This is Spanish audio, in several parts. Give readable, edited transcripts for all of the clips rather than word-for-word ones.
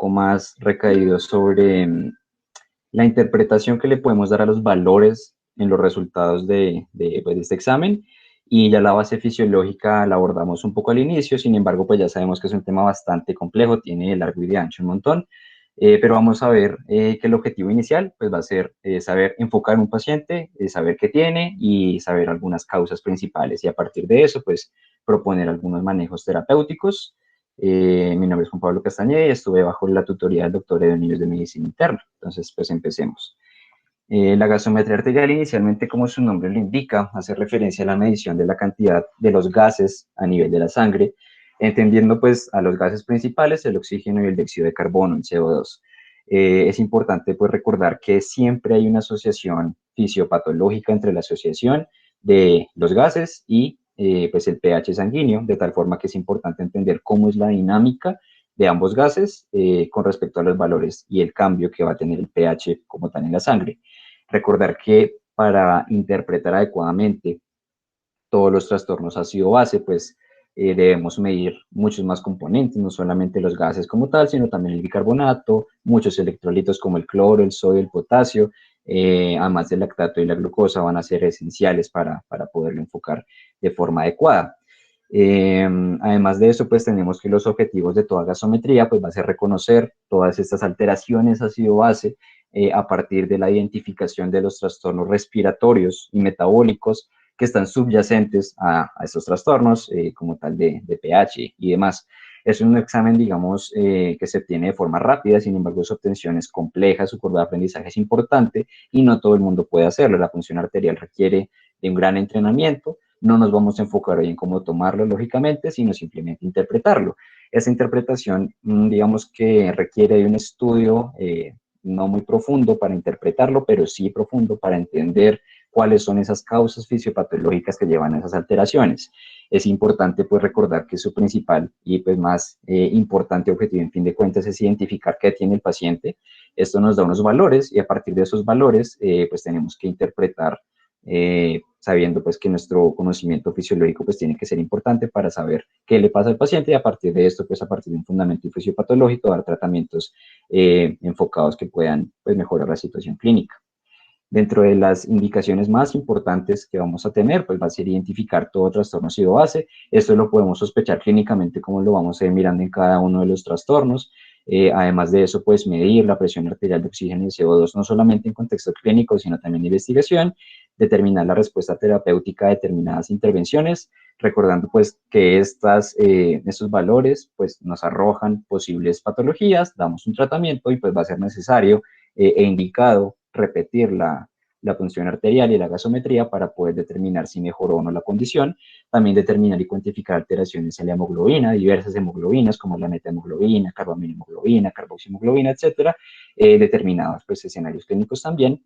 poco más recaído sobre la interpretación que le podemos dar a los valores en los resultados pues, de este examen, y ya la base fisiológica la abordamos un poco al inicio. Sin embargo, pues ya sabemos que es un tema bastante complejo, tiene de largo y de ancho un montón, pero vamos a ver que el objetivo inicial pues va a ser saber enfocar un paciente, saber qué tiene y saber algunas causas principales, y a partir de eso pues proponer algunos manejos terapéuticos. Mi nombre es Juan Pablo Castañeda y estuve bajo la tutoría del doctor Edo de Medicina Interna. Entonces, pues empecemos. La gasometría arterial, inicialmente, como su nombre lo indica, hace referencia a la medición de la cantidad de los gases a nivel de la sangre, entendiendo pues a los gases principales, el oxígeno y el dióxido de carbono, el CO2. Es importante pues recordar que siempre hay una asociación fisiopatológica entre la asociación de los gases y pues el pH sanguíneo, de tal forma que es importante entender cómo es la dinámica de ambos gases con respecto a los valores y el cambio que va a tener el pH como tal en la sangre. Recordar que para interpretar adecuadamente todos los trastornos ácido-base, pues debemos medir muchos más componentes, no solamente los gases como tal, sino también el bicarbonato, muchos electrolitos como el cloro, el sodio, el potasio, además del lactato y la glucosa van a ser esenciales para poderlo enfocar de forma adecuada. Además de eso, pues tenemos que los objetivos de toda gasometría, pues va a ser reconocer todas estas alteraciones ácido-base a partir de la identificación de los trastornos respiratorios y metabólicos que están subyacentes a estos trastornos, como tal de pH y demás. Es un examen, digamos, que se obtiene de forma rápida. Sin embargo, su obtención es compleja, su curva de aprendizaje es importante y no todo el mundo puede hacerlo. La función arterial requiere de un gran entrenamiento. No nos vamos a enfocar hoy en cómo tomarlo, lógicamente, sino simplemente interpretarlo. Esa interpretación, digamos que requiere de un estudio no muy profundo para interpretarlo, pero sí profundo para entender cuáles son esas causas fisiopatológicas que llevan a esas alteraciones. Es importante pues recordar que su principal y pues más importante objetivo en fin de cuentas es identificar qué tiene el paciente. Esto nos da unos valores y a partir de esos valores pues tenemos que interpretar sabiendo pues que nuestro conocimiento fisiológico pues tiene que ser importante para saber qué le pasa al paciente, y a partir de esto pues a partir de un fundamento fisiopatológico dar tratamientos enfocados que puedan pues mejorar la situación clínica. Dentro de las indicaciones más importantes que vamos a tener, pues va a ser identificar todo trastorno ácido-base. Esto lo podemos sospechar clínicamente, como lo vamos a ir mirando en cada uno de los trastornos. Además de eso, pues medir la presión arterial de oxígeno y CO2, no solamente en contexto clínico, sino también de investigación, determinar la respuesta terapéutica a determinadas intervenciones, recordando pues que estos valores pues nos arrojan posibles patologías, damos un tratamiento y pues va a ser necesario e indicado repetir la función arterial y la gasometría para poder determinar si mejoró o no la condición. También determinar y cuantificar alteraciones en la hemoglobina, diversas hemoglobinas como la metahemoglobina, carbaminohemoglobina, carboxihemoglobina, etcétera, determinados pues escenarios clínicos también.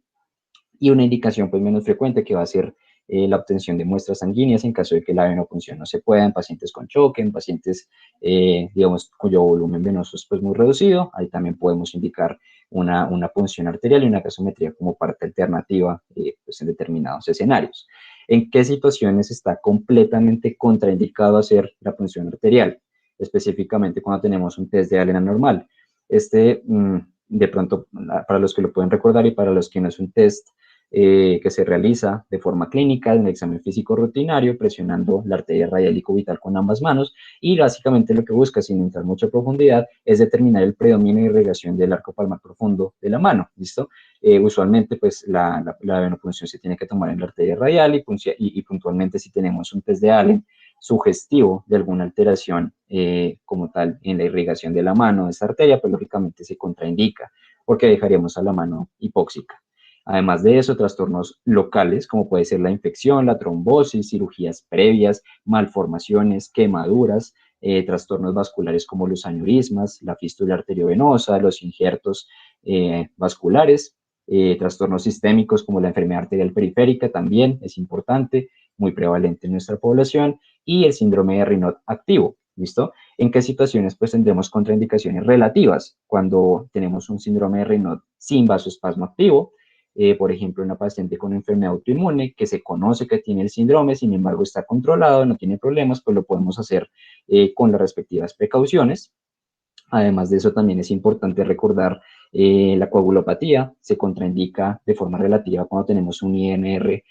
Y una indicación pues menos frecuente que va a ser la obtención de muestras sanguíneas en caso de que la venopunción no se pueda, en pacientes con choque, en pacientes, digamos, cuyo volumen venoso es pues muy reducido. Ahí también podemos indicar una punción arterial y una gasometría como parte alternativa pues en determinados escenarios. ¿En qué situaciones está completamente contraindicado hacer la punción arterial? Específicamente cuando tenemos un test de Allen anormal. De pronto, para los que lo pueden recordar y para los que no, es un test que se realiza de forma clínica en el examen físico rutinario, presionando la arteria radial y cubital con ambas manos, y básicamente lo que busca, sin entrar mucho a profundidad, es determinar el predominio de irrigación del arco palmar profundo de la mano, ¿listo? Usualmente, pues, la venopunción se tiene que tomar en la arteria radial y puntualmente si tenemos un test de Allen sugestivo de alguna alteración como tal en la irrigación de la mano de esta arteria, pues lógicamente se contraindica porque dejaríamos a la mano hipóxica. Además de eso, trastornos locales, como puede ser la infección, la trombosis, cirugías previas, malformaciones, quemaduras, trastornos vasculares como los aneurismas, la fístula arteriovenosa, los injertos vasculares, trastornos sistémicos como la enfermedad arterial periférica también es importante, muy prevalente en nuestra población, y el síndrome de Raynaud activo. ¿Listo? ¿En qué situaciones pues tendremos contraindicaciones relativas? Cuando tenemos un síndrome de Raynaud sin vasoespasmo activo, por ejemplo, una paciente con enfermedad autoinmune que se conoce que tiene el síndrome, sin embargo está controlado, no tiene problemas, pues lo podemos hacer con las respectivas precauciones. Además de eso, también es importante recordar la coagulopatía. Se contraindica de forma relativa cuando tenemos un INR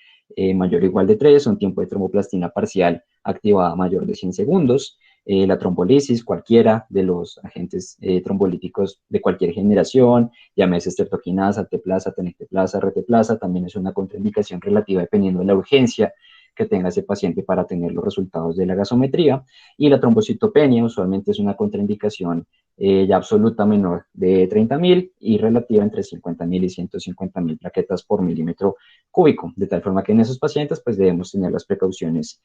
mayor o igual de 3, un tiempo de tromboplastina parcial activada mayor de 100 segundos. La trombolisis, cualquiera de los agentes trombolíticos de cualquier generación, llámese estreptoquinasa, alteplasa, tenecteplasa, reteplasa, también es una contraindicación relativa dependiendo de la urgencia que tenga ese paciente para tener los resultados de la gasometría. Y la trombocitopenia usualmente es una contraindicación ya absoluta menor de 30.000 y relativa entre 50.000 y 150.000 plaquetas por milímetro cúbico, de tal forma que en esos pacientes pues debemos tener las precauciones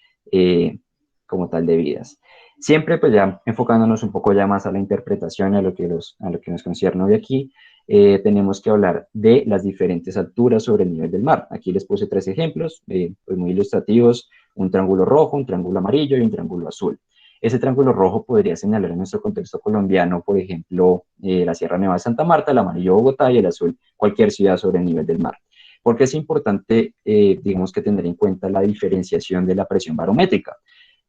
como tal debidas. Siempre pues ya enfocándonos un poco ya más a la interpretación, a lo que nos concierne hoy aquí, tenemos que hablar de las diferentes alturas sobre el nivel del mar. Aquí les puse 3 ejemplos, pues muy ilustrativos, un triángulo rojo, un triángulo amarillo y un triángulo azul. Ese triángulo rojo podría señalar en nuestro contexto colombiano, por ejemplo, la Sierra Nevada de Santa Marta, el amarillo Bogotá y el azul cualquier ciudad sobre el nivel del mar. Porque es importante, digamos que tener en cuenta la diferenciación de la presión barométrica.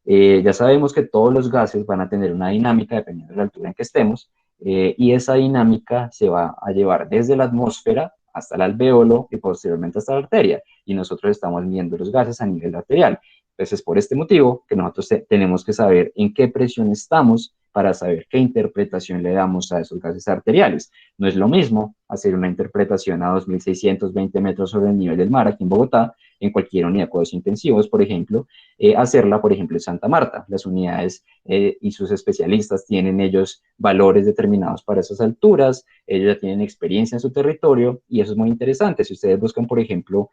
Ya sabemos que todos los gases van a tener una dinámica dependiendo de la altura en que estemos, y esa dinámica se va a llevar desde la atmósfera hasta el alveolo y posteriormente hasta la arteria, y nosotros estamos midiendo los gases a nivel arterial. Entonces, es por este motivo que nosotros tenemos que saber en qué presión estamos para saber qué interpretación le damos a esos gases arteriales. No es lo mismo hacer una interpretación a 2.620 metros sobre el nivel del mar aquí en Bogotá, en cualquier unidad de cuidados intensivos, por ejemplo, hacerla, por ejemplo, en Santa Marta. Las unidades y sus especialistas tienen ellos valores determinados para esas alturas, ellos ya tienen experiencia en su territorio y eso es muy interesante. Si ustedes buscan, por ejemplo,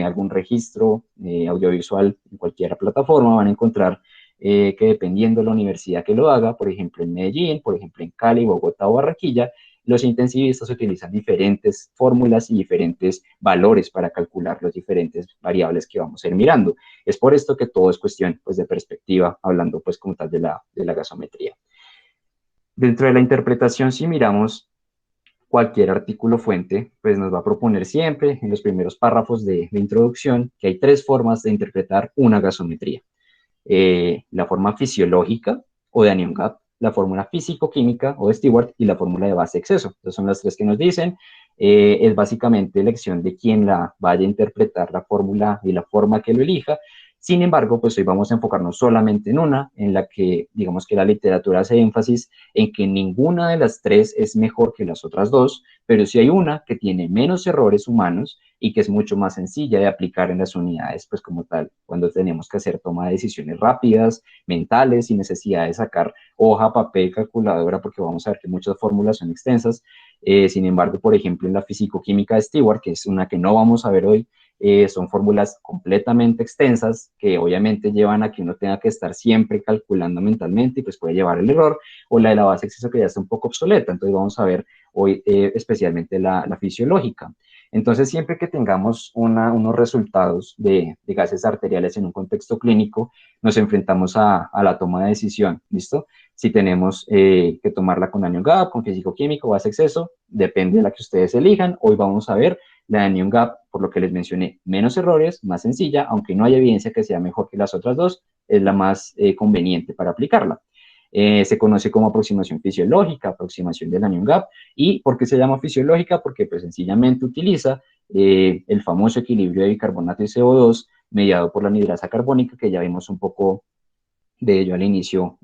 algún registro audiovisual en cualquier plataforma, van a encontrar que dependiendo de la universidad que lo haga, por ejemplo en Medellín, por ejemplo en Cali, Bogotá o Barranquilla, los intensivistas utilizan diferentes fórmulas y diferentes valores para calcular las diferentes variables que vamos a ir mirando. Es por esto que todo es cuestión pues, de perspectiva, hablando pues como tal de la gasometría. Dentro de la interpretación, si miramos cualquier artículo fuente, pues nos va a proponer siempre en los primeros párrafos de introducción que hay 3 formas de interpretar una gasometría. La forma fisiológica o de Anion-Gap, la fórmula físico-química o de Stewart y la fórmula de base-exceso. Estas son las 3 que nos dicen. Es básicamente elección de quien la vaya a interpretar la fórmula y la forma que lo elija. Sin embargo, pues hoy vamos a enfocarnos solamente en una, en la que digamos que la literatura hace énfasis en que ninguna de las 3 es mejor que las otras 2, pero sí hay una que tiene menos errores humanos y que es mucho más sencilla de aplicar en las unidades, pues como tal, cuando tenemos que hacer toma de decisiones rápidas, mentales, sin necesidad de sacar hoja, papel, calculadora, porque vamos a ver que muchas fórmulas son extensas. Sin embargo, por ejemplo, en la fisicoquímica de Stewart, que es una que no vamos a ver hoy, son fórmulas completamente extensas que obviamente llevan a que uno tenga que estar siempre calculando mentalmente y pues puede llevar el error, o la de la base exceso que ya está un poco obsoleta. Entonces vamos a ver hoy especialmente la fisiológica. Entonces, siempre que tengamos unos resultados de gases arteriales en un contexto clínico, nos enfrentamos a la toma de decisión, ¿listo? Si tenemos que tomarla con Anion-Gap, con físico-químico, base exceso, depende de la que ustedes elijan. Hoy vamos a ver la Anion-Gap, por lo que les mencioné, menos errores, más sencilla, aunque no hay evidencia que sea mejor que las otras 2, es la más conveniente para aplicarla. Se conoce como aproximación fisiológica, aproximación del Anion-Gap. ¿Y por qué se llama fisiológica? Porque pues sencillamente utiliza el famoso equilibrio de bicarbonato y CO2 mediado por la anhidrasa carbónica, que ya vimos un poco de ello al inicio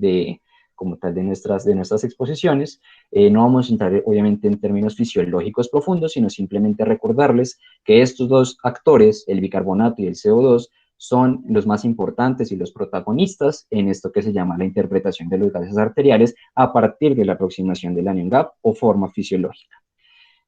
como tal de nuestras exposiciones. No vamos a entrar obviamente en términos fisiológicos profundos, sino simplemente recordarles que estos 2 actores, el bicarbonato y el CO2, son los más importantes y los protagonistas en esto que se llama la interpretación de los gases arteriales a partir de la aproximación del Anion-Gap o forma fisiológica.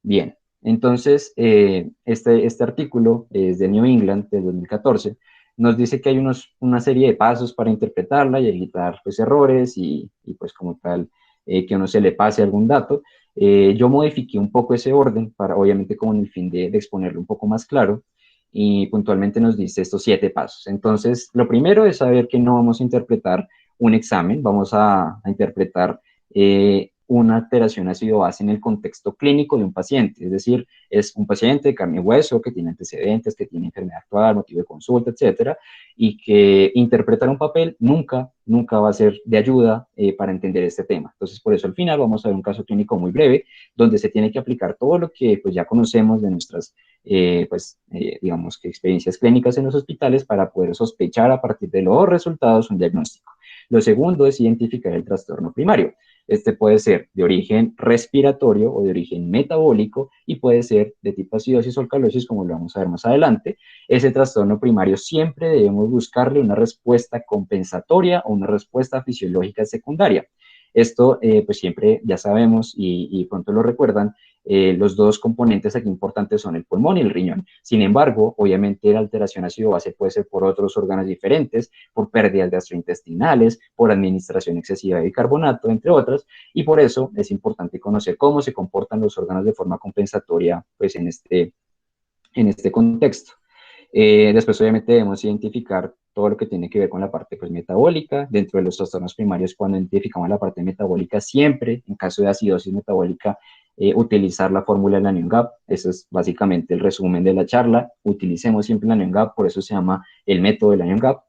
Bien, entonces este artículo es de New England de 2014, nos dice que hay una serie de pasos para interpretarla y evitar pues, errores y pues como tal que no se le pase algún dato. Yo modifiqué un poco ese orden para obviamente con el fin de exponerlo un poco más claro y puntualmente nos dice estos 7 pasos. Entonces, lo primero es saber que no vamos a interpretar un examen, vamos a interpretar una alteración ácido-base en el contexto clínico de un paciente, es decir, es un paciente de carne y hueso que tiene antecedentes, que tiene enfermedad actual, motivo de consulta, etcétera, y que interpretar un papel nunca va a ser de ayuda para entender este tema. Entonces, por eso al final vamos a ver un caso clínico muy breve, donde se tiene que aplicar todo lo que pues, ya conocemos de nuestras, digamos que experiencias clínicas en los hospitales para poder sospechar a partir de los resultados un diagnóstico. Lo segundo es identificar el trastorno primario. Este puede ser de origen respiratorio o de origen metabólico y puede ser de tipo acidosis o alcalosis, como lo vamos a ver más adelante. Ese trastorno primario siempre debemos buscarle una respuesta compensatoria o una respuesta fisiológica secundaria. Esto, pues siempre ya sabemos y pronto lo recuerdan, los dos componentes aquí importantes son el pulmón y el riñón. Sin embargo, obviamente la alteración ácido-base puede ser por otros órganos diferentes, por pérdidas gastrointestinales, por administración excesiva de bicarbonato, entre otras, y por eso es importante conocer cómo se comportan los órganos de forma compensatoria pues, en este contexto. Después, obviamente, debemos identificar todo lo que tiene que ver con la parte pues, metabólica. Dentro de los trastornos primarios, cuando identificamos la parte metabólica, siempre, en caso de acidosis metabólica, utilizar la fórmula de la NION-GAP. Eso es básicamente el resumen de la charla. Utilicemos siempre la NION-GAP, por eso se llama el método de la NION-GAP.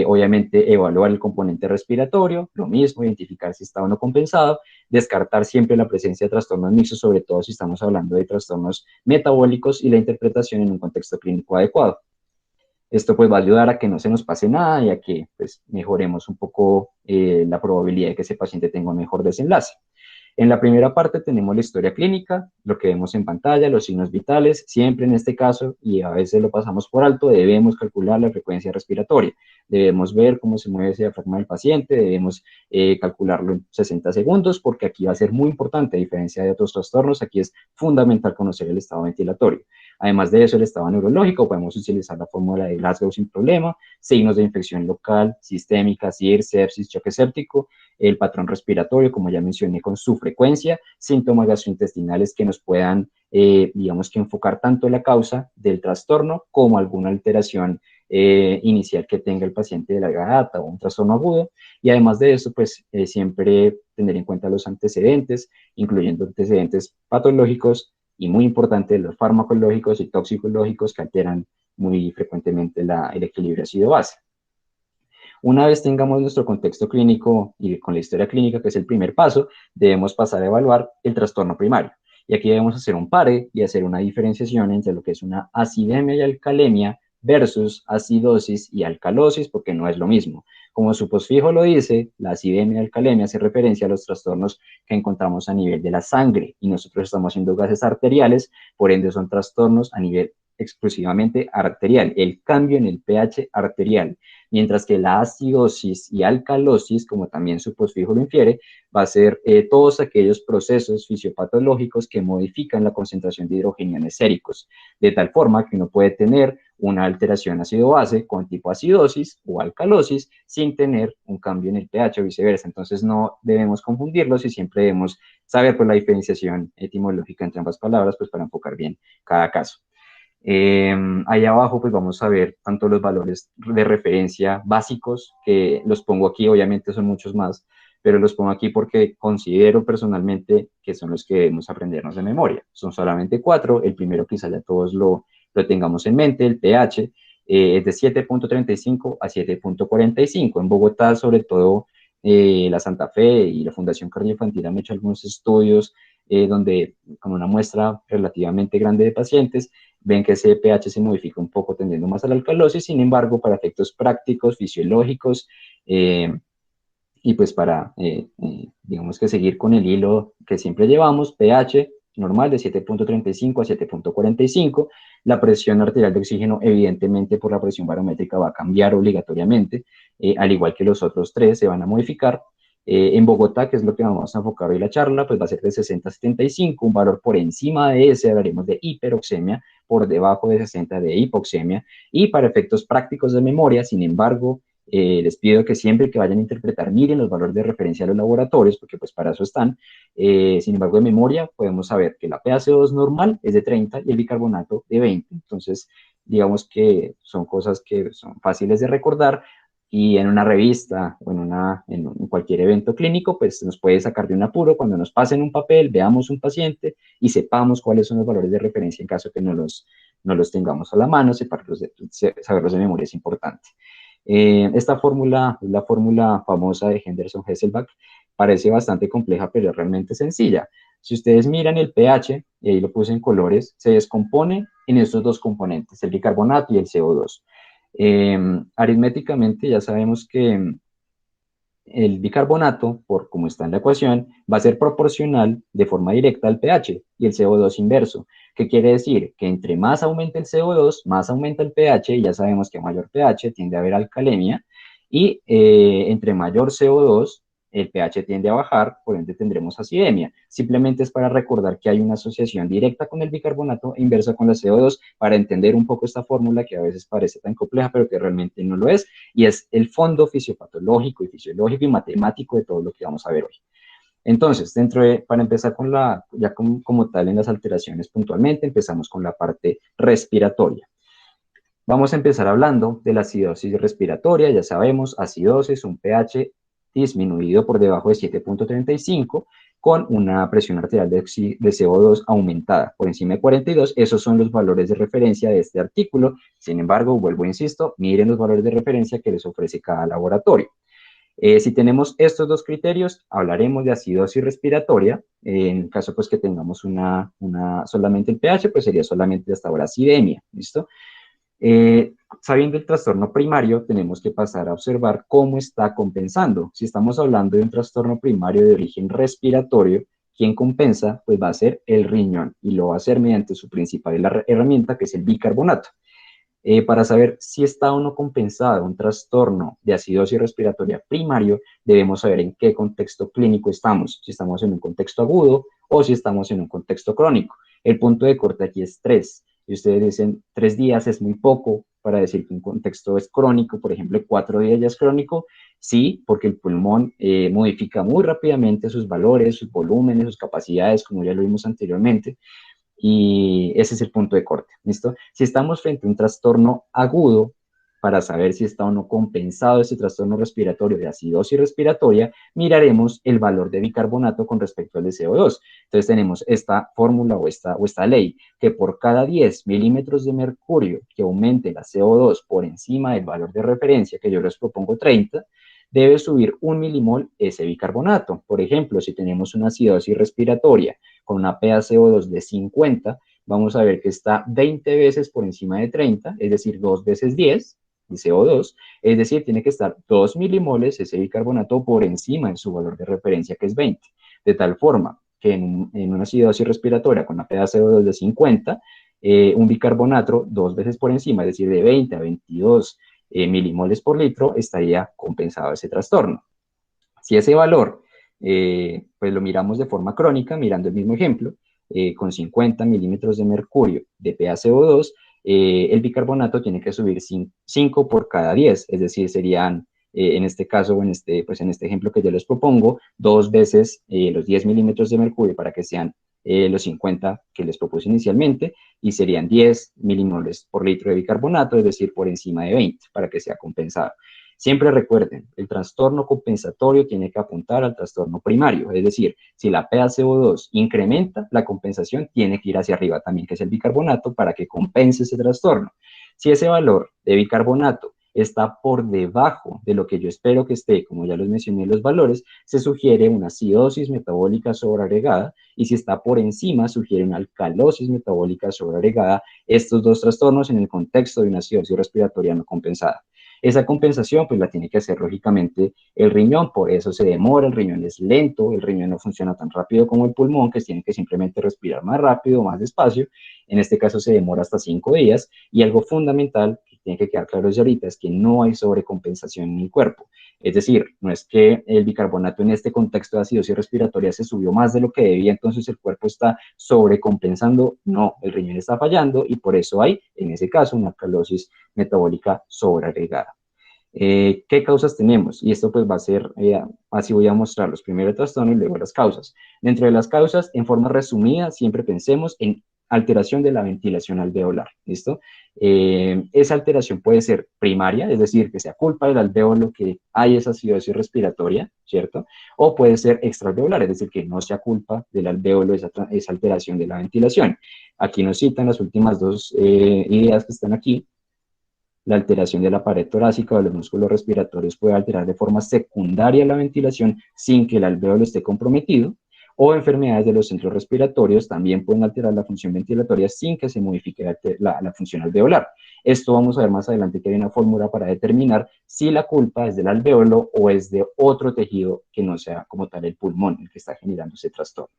Obviamente, evaluar el componente respiratorio, lo mismo, identificar si está o no compensado, descartar siempre la presencia de trastornos mixtos, sobre todo si estamos hablando de trastornos metabólicos y la interpretación en un contexto clínico adecuado. Esto pues va a ayudar a que no se nos pase nada y a que pues, mejoremos un poco la probabilidad de que ese paciente tenga un mejor desenlace. En la primera parte tenemos la historia clínica, lo que vemos en pantalla, los signos vitales. Siempre en este caso, y a veces lo pasamos por alto, debemos calcular la frecuencia respiratoria. Debemos ver cómo se mueve ese diafragma del paciente, debemos calcularlo en 60 segundos, porque aquí va a ser muy importante, a diferencia de otros trastornos, aquí es fundamental conocer el estado ventilatorio. Además de eso, el estado neurológico, podemos utilizar la fórmula de Glasgow sin problema, signos de infección local, sistémica, SIR, sepsis, choque séptico, el patrón respiratorio, como ya mencioné, con su frecuencia, síntomas gastrointestinales que nos puedan, digamos que enfocar tanto la causa del trastorno como alguna alteración inicial que tenga el paciente de larga data o un trastorno agudo. Y además de eso, pues siempre tener en cuenta los antecedentes, incluyendo antecedentes patológicos y muy importante, los farmacológicos y toxicológicos que alteran muy frecuentemente el equilibrio ácido-base. Una vez tengamos nuestro contexto clínico y con la historia clínica, que es el primer paso, debemos pasar a evaluar el trastorno primario. Y aquí debemos hacer un pare y hacer una diferenciación entre lo que es una acidemia y alcalemia versus acidosis y alcalosis, porque no es lo mismo. Como su postfijo lo dice, la acidemia y alcalemia hace referencia a los trastornos que encontramos a nivel de la sangre y nosotros estamos haciendo gases arteriales, por ende son trastornos a nivel exclusivamente arterial, el cambio en el pH arterial, mientras que la acidosis y alcalosis, como también su postfijo lo infiere, va a ser todos aquellos procesos fisiopatológicos que modifican la concentración de hidrogeniones séricos, de tal forma que uno puede tener una alteración ácido-base con tipo acidosis o alcalosis sin tener un cambio en el pH o viceversa. Entonces no debemos confundirlos y siempre debemos saber pues, la diferenciación etimológica entre ambas palabras pues, para enfocar bien cada caso. Ahí abajo pues vamos a ver tanto los valores de referencia básicos, que los pongo aquí, obviamente son muchos más, pero los pongo aquí porque considero personalmente que son los que debemos aprendernos de memoria. Son solamente 4, el primero quizá ya todos lo tengamos en mente, el pH es de 7.35 a 7.45. En Bogotá, sobre todo, la Santa Fe y la Fundación Cardioinfantil han hecho algunos estudios donde con una muestra relativamente grande de pacientes ven que ese pH se modifica un poco tendiendo más a la alcalosis. Sin embargo, para efectos prácticos, fisiológicos, y pues para, digamos que seguir con el hilo que siempre llevamos, pH normal de 7.35 a 7.45, la presión arterial de oxígeno evidentemente por la presión barométrica va a cambiar obligatoriamente, al igual que los otros tres se van a modificar. En Bogotá, que es lo que vamos a enfocar hoy la charla, pues va a ser de 60 a 75, un valor por encima de ese hablaremos de hiperoxemia, por debajo de 60 de hipoxemia, y para efectos prácticos de memoria, sin embargo, les pido que siempre que vayan a interpretar miren los valores de referencia de los laboratorios, porque pues para eso están. Sin embargo, de memoria podemos saber que la PaCO2 normal es de 30 y el bicarbonato de 20. Entonces, digamos que son cosas que son fáciles de recordar. y en una revista o en cualquier evento clínico, pues nos puede sacar de un apuro cuando nos pasen un papel, veamos un paciente y sepamos cuáles son los valores de referencia en caso que no los tengamos a la mano, saberlos de memoria es importante. Esta fórmula es la fórmula famosa de Henderson-Hasselbalch, parece bastante compleja, pero es realmente sencilla. Si ustedes miran el pH, y ahí lo puse en colores, se descompone en estos dos componentes, el bicarbonato y el CO2. Aritméticamente ya sabemos que el bicarbonato, por como está en la ecuación, va a ser proporcional de forma directa al pH y el CO2 inverso. ¿Qué quiere decir? Que entre más aumenta el CO2, más aumenta el pH, y ya sabemos que a mayor pH tiende a haber alcalemia, y entre mayor CO2, el pH tiende a bajar, por ende tendremos acidemia. Simplemente es para recordar que hay una asociación directa con el bicarbonato e inversa con la CO2 para entender un poco esta fórmula que a veces parece tan compleja, pero que realmente no lo es, y es el fondo fisiopatológico y fisiológico y matemático de todo lo que vamos a ver hoy. Entonces, para empezar ya como tal en las alteraciones puntualmente, empezamos con la parte respiratoria. Vamos a empezar hablando de la acidosis respiratoria. Ya sabemos, acidosis, un pH disminuido por debajo de 7.35 con una presión arterial de CO2 aumentada por encima de 42. Esos son los valores de referencia de este artículo. Sin embargo, vuelvo e insisto, miren los valores de referencia que les ofrece cada laboratorio. Si tenemos estos dos criterios, hablaremos de acidosis respiratoria. En caso pues que tengamos solamente el pH, pues sería solamente hasta ahora acidemia, ¿listo? Sabiendo el trastorno primario, tenemos que pasar a observar cómo está compensando. Si estamos hablando de un trastorno primario de origen respiratorio, quien compensa, pues va a ser el riñón, y lo va a hacer mediante su principal herramienta, que es el bicarbonato. Para saber si está o no compensado un trastorno de acidosis respiratoria primario, debemos saber en qué contexto clínico estamos, si estamos en un contexto agudo o si estamos en un contexto crónico. El punto de corte aquí es 3. Y ustedes dicen, 3 días es muy poco para decir que un contexto es crónico, por ejemplo, 4 días ya es crónico. Sí, porque el pulmón modifica muy rápidamente sus valores, sus volúmenes, sus capacidades, como ya lo vimos anteriormente, y ese es el punto de corte, ¿listo? Si estamos frente a un trastorno agudo, para saber si está o no compensado ese trastorno respiratorio de acidosis respiratoria, miraremos el valor de bicarbonato con respecto al de CO2. Entonces tenemos esta fórmula o esta ley, que por cada 10 milímetros de mercurio que aumente la CO2 por encima del valor de referencia, que yo les propongo 30, debe subir 1 milimol ese bicarbonato. Por ejemplo, si tenemos una acidosis respiratoria con una PaCO2 de 50, vamos a ver que está 20 veces por encima de 30, es decir, 2 veces 10 de CO2, es decir, tiene que estar 2 milimoles ese bicarbonato por encima de su valor de referencia, que es 20, de tal forma que en una acidosis respiratoria con una PaCO2 de 50, un bicarbonato 2 veces por encima, es decir, de 20 a 22 milimoles por litro, estaría compensado ese trastorno. Si ese valor, pues lo miramos de forma crónica, mirando el mismo ejemplo, con 50 milímetros de mercurio de PaCO2, el bicarbonato tiene que subir 5 por cada 10, es decir, serían, en este caso, pues en este ejemplo que yo les propongo, 2 veces los 10 milímetros de mercurio para que sean los 50 que les propuse inicialmente, y serían 10 milimoles por litro de bicarbonato, es decir, por encima de 20, para que sea compensado. Siempre recuerden, el trastorno compensatorio tiene que apuntar al trastorno primario, es decir, si la PaCO2 incrementa, la compensación tiene que ir hacia arriba también, que es el bicarbonato, para que compense ese trastorno. Si ese valor de bicarbonato está por debajo de lo que yo espero que esté, como ya los mencioné los valores, se sugiere una acidosis metabólica sobreagregada, y si está por encima, sugiere una alcalosis metabólica sobreagregada, estos dos trastornos en el contexto de una acidosis respiratoria no compensada. Esa compensación pues la tiene que hacer lógicamente el riñón, por eso se demora, el riñón es lento, el riñón no funciona tan rápido como el pulmón, que tiene que simplemente respirar más rápido, más despacio. En este caso se demora hasta 5 días, y algo fundamental que tiene que quedar claro desde ahorita es que no hay sobrecompensación en el cuerpo. Es decir, no es que el bicarbonato en este contexto de acidosis respiratoria se subió más de lo que debía, entonces el cuerpo está sobrecompensando. No, el riñón está fallando, y por eso hay, en ese caso, una alcalosis metabólica sobreagregada. ¿Qué causas tenemos? Y esto pues va a ser, así voy a mostrarlos, primero el trastorno y luego las causas. Dentro de las causas, en forma resumida, siempre pensemos en alteración de la ventilación alveolar, ¿listo? Esa alteración puede ser primaria, es decir, que sea culpa del alvéolo que hay esa acidosis respiratoria, ¿cierto? O puede ser extraalveolar, es decir, que no sea culpa del alvéolo esa alteración de la ventilación. Aquí nos citan las últimas dos ideas que están aquí. La alteración de la pared torácica o de los músculos respiratorios puede alterar de forma secundaria la ventilación sin que el alvéolo esté comprometido, o enfermedades de los centros respiratorios también pueden alterar la función ventilatoria sin que se modifique la función alveolar. Esto vamos a ver más adelante que hay una fórmula para determinar si la culpa es del alvéolo o es de otro tejido que no sea como tal el pulmón el que está generando ese trastorno.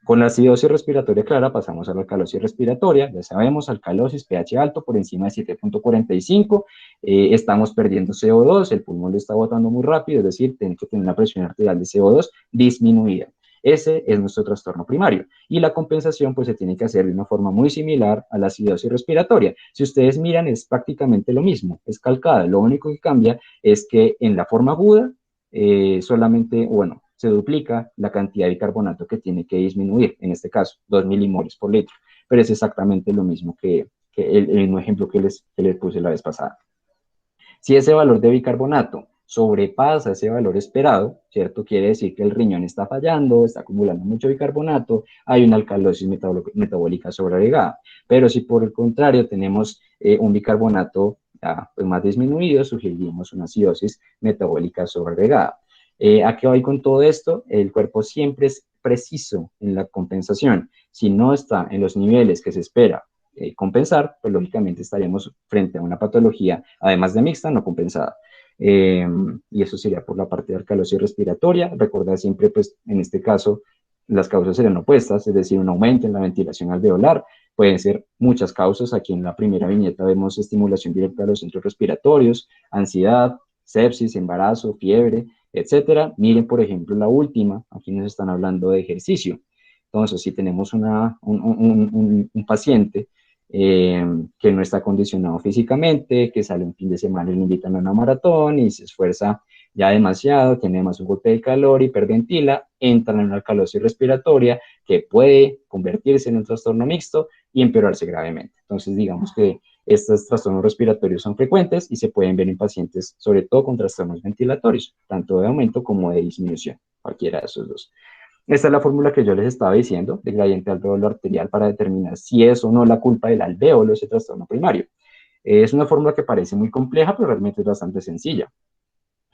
Con la acidosis respiratoria clara pasamos a la alcalosis respiratoria, ya sabemos, alcalosis, pH alto por encima de 7.45, estamos perdiendo CO2, el pulmón lo está botando muy rápido, es decir, tiene que tener una presión arterial de CO2 disminuida. Ese es nuestro trastorno primario. Y la compensación pues se tiene que hacer de una forma muy similar a la acidosis respiratoria. Si ustedes miran es prácticamente lo mismo, es calcada, lo único que cambia es que en la forma aguda solamente, bueno, se duplica la cantidad de bicarbonato que tiene que disminuir, en este caso, 2 milimoles por litro, pero es exactamente lo mismo que el mismo ejemplo que les puse la vez pasada. Si ese valor de bicarbonato sobrepasa ese valor esperado, ¿cierto? Quiere decir que el riñón está fallando, está acumulando mucho bicarbonato, hay una alcalosis metabólica sobreagregada. Pero si por el contrario tenemos un bicarbonato ya, pues más disminuido, sugeriríamos una acidosis metabólica sobreagregada. ¿A qué voy con todo esto? El cuerpo siempre es preciso en la compensación. Si no está en los niveles que se espera compensar, pues lógicamente estaríamos frente a una patología, además de mixta, no compensada. Y eso sería por la parte de alcalosis respiratoria. Recordar siempre, pues, en este caso, las causas serían opuestas, es decir, un aumento en la ventilación alveolar. Pueden ser muchas causas. Aquí en la primera viñeta vemos estimulación directa de los centros respiratorios, ansiedad, sepsis, embarazo, fiebre, etcétera. Miren, por ejemplo, la última. Aquí nos están hablando de ejercicio. Entonces, si tenemos un paciente que no está condicionado físicamente, que sale un fin de semana y le invitan a una maratón y se esfuerza ya demasiado, tiene más un golpe de calor, hiperventila, entra en una alcalosis respiratoria que puede convertirse en un trastorno mixto y empeorarse gravemente. Entonces, digamos que estos trastornos respiratorios son frecuentes y se pueden ver en pacientes, sobre todo con trastornos ventilatorios, tanto de aumento como de disminución, cualquiera de esos dos. Esta es la fórmula que yo les estaba diciendo, del gradiente alvéolo arterial para determinar si es o no la culpa del alvéolo ese trastorno primario. Es una fórmula que parece muy compleja, pero realmente es bastante sencilla.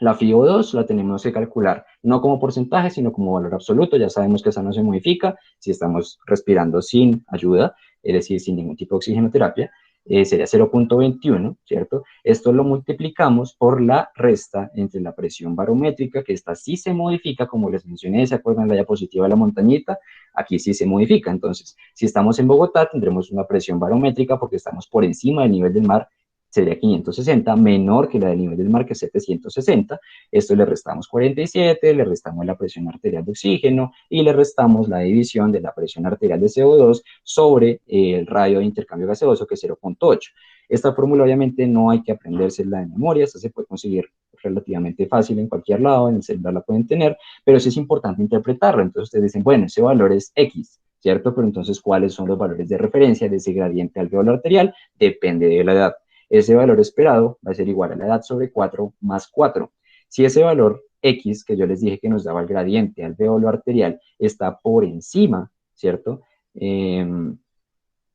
La FiO2 la tenemos que calcular no como porcentaje, sino como valor absoluto. Ya sabemos que esa no se modifica si estamos respirando sin ayuda, es decir, sin ningún tipo de oxigenoterapia. Sería 0.21, ¿cierto? Esto lo multiplicamos por la resta entre la presión barométrica, que esta sí se modifica, como les mencioné, ¿se acuerdan la diapositiva de la montañita? Aquí sí se modifica. Entonces, si estamos en Bogotá, tendremos una presión barométrica porque estamos por encima del nivel del mar, sería 560, menor que la del nivel del mar, que es 760. Esto le restamos 47, le restamos la presión arterial de oxígeno y le restamos la división de la presión arterial de CO2 sobre el radio de intercambio gaseoso, que es 0.8. Esta fórmula obviamente no hay que aprendérsela de memoria, esta se puede conseguir relativamente fácil en cualquier lado, en el celular la pueden tener, pero sí es importante interpretarla. Entonces ustedes dicen, bueno, ese valor es X, ¿cierto? Pero entonces, ¿cuáles son los valores de referencia de ese gradiente alveolar arterial? Depende de la edad. Ese valor esperado va a ser igual a la edad sobre 4 más 4. Si ese valor X, que yo les dije que nos daba el gradiente alvéolo arterial, está por encima, ¿cierto? De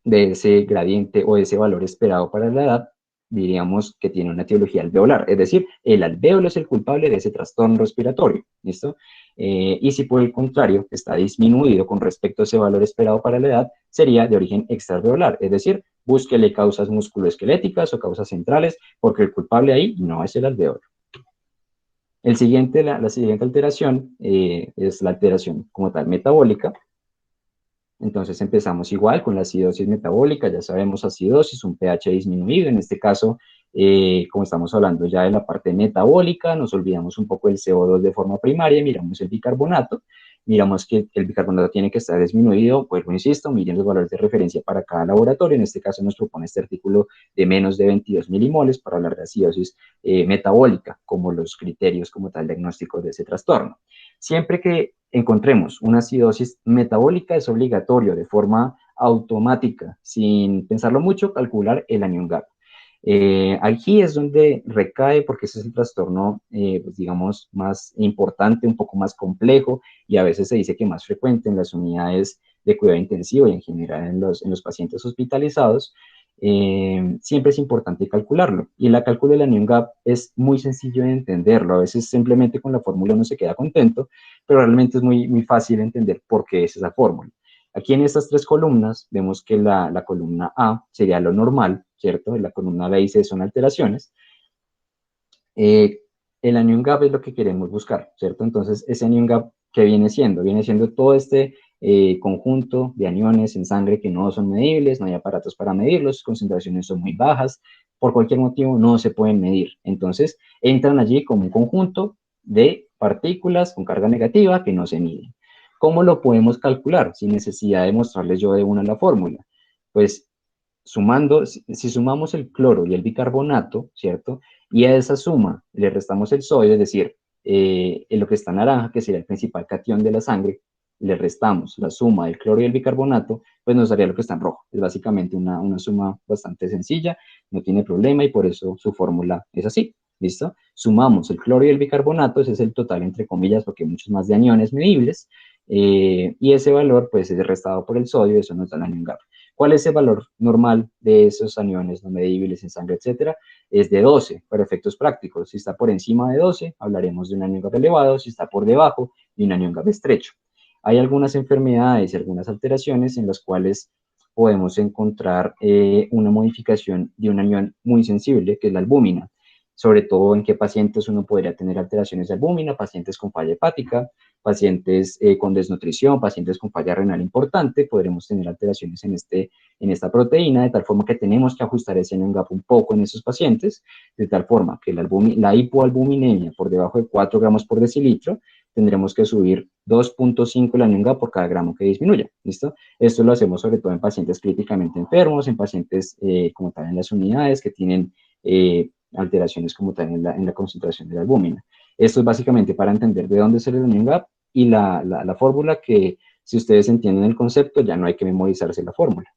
ese gradiente o de ese valor esperado para la edad, diríamos que tiene una etiología alveolar, es decir, el alvéolo es el culpable de ese trastorno respiratorio, ¿listo? Y si por el contrario está disminuido con respecto a ese valor esperado para la edad, sería de origen extraalveolar, es decir, búsquele causas musculoesqueléticas o causas centrales, porque el culpable ahí no es el alvéolo. La siguiente alteración es la alteración como tal metabólica. Entonces empezamos igual con la acidosis metabólica, ya sabemos acidosis, un pH disminuido, en este caso, como estamos hablando ya de la parte metabólica, nos olvidamos un poco del CO2 de forma primaria, miramos el bicarbonato, miramos que el bicarbonato tiene que estar disminuido, pues insisto, miren los valores de referencia para cada laboratorio, en este caso nos propone este artículo de menos de 22 milimoles para hablar de acidosis metabólica, como los criterios como tal diagnósticos de ese trastorno. Siempre que encontremos una acidosis metabólica, es obligatorio de forma automática, sin pensarlo mucho, calcular el anion gap. Aquí es donde recae, porque ese es el trastorno, pues digamos, más importante, un poco más complejo, y a veces se dice que más frecuente en las unidades de cuidado intensivo y en general en los pacientes hospitalizados. Siempre es importante calcularlo. Y el cálculo del anion gap es muy sencillo de entenderlo. A veces simplemente con la fórmula uno se queda contento, pero realmente es muy fácil entender por qué es esa fórmula. Aquí en estas tres columnas vemos que la columna A sería lo normal, ¿cierto? La columna B y C son alteraciones. Eh, el anion gap es lo que queremos buscar, ¿cierto? Entonces, ese anion gap, ¿qué viene siendo? Viene siendo todo este conjunto de aniones en sangre que no son medibles, no hay aparatos para medirlos, concentraciones son muy bajas, por cualquier motivo no se pueden medir. Entonces, entran allí como un conjunto de partículas con carga negativa que no se miden. ¿Cómo lo podemos calcular sin necesidad de mostrarles yo de una la fórmula? Pues sumando, si sumamos el cloro y el bicarbonato, ¿cierto? Y a esa suma le restamos el sodio, es decir, en lo que está naranja, que sería el principal catión de la sangre, le restamos la suma del cloro y el bicarbonato, pues nos daría lo que está en rojo. Es básicamente una suma bastante sencilla, no tiene problema y por eso su fórmula es así. ¿Listo? Sumamos el cloro y el bicarbonato, ese es el total entre comillas, porque hay muchos más de aniones medibles, y ese valor pues es restado por el sodio, eso nos da el anion gap. ¿Cuál es el valor normal de esos aniones no medibles en sangre, etcétera? Es de 12 para efectos prácticos. Si está por encima de 12, hablaremos de un anion gap elevado. Si está por debajo, de un anion gap estrecho. Hay algunas enfermedades y algunas alteraciones en las cuales podemos encontrar una modificación de un anión muy sensible, que es la albúmina. Sobre todo en qué pacientes uno podría tener alteraciones de albúmina, pacientes con falla hepática, pacientes con desnutrición, pacientes con falla renal importante, podremos tener alteraciones en esta proteína, de tal forma que tenemos que ajustar ese anion gap un poco en esos pacientes, de tal forma que la hipoalbuminemia por debajo de 4 gramos por decilitro, tendremos que subir 2.5 el anion gap por cada gramo que disminuya, ¿listo? Esto lo hacemos sobre todo en pacientes críticamente enfermos, en pacientes como tal en las unidades que tienen alteraciones como tal en la concentración de la albúmina. Esto es básicamente para entender de dónde sale el anion gap y la fórmula que, si ustedes entienden el concepto, ya no hay que memorizarse la fórmula.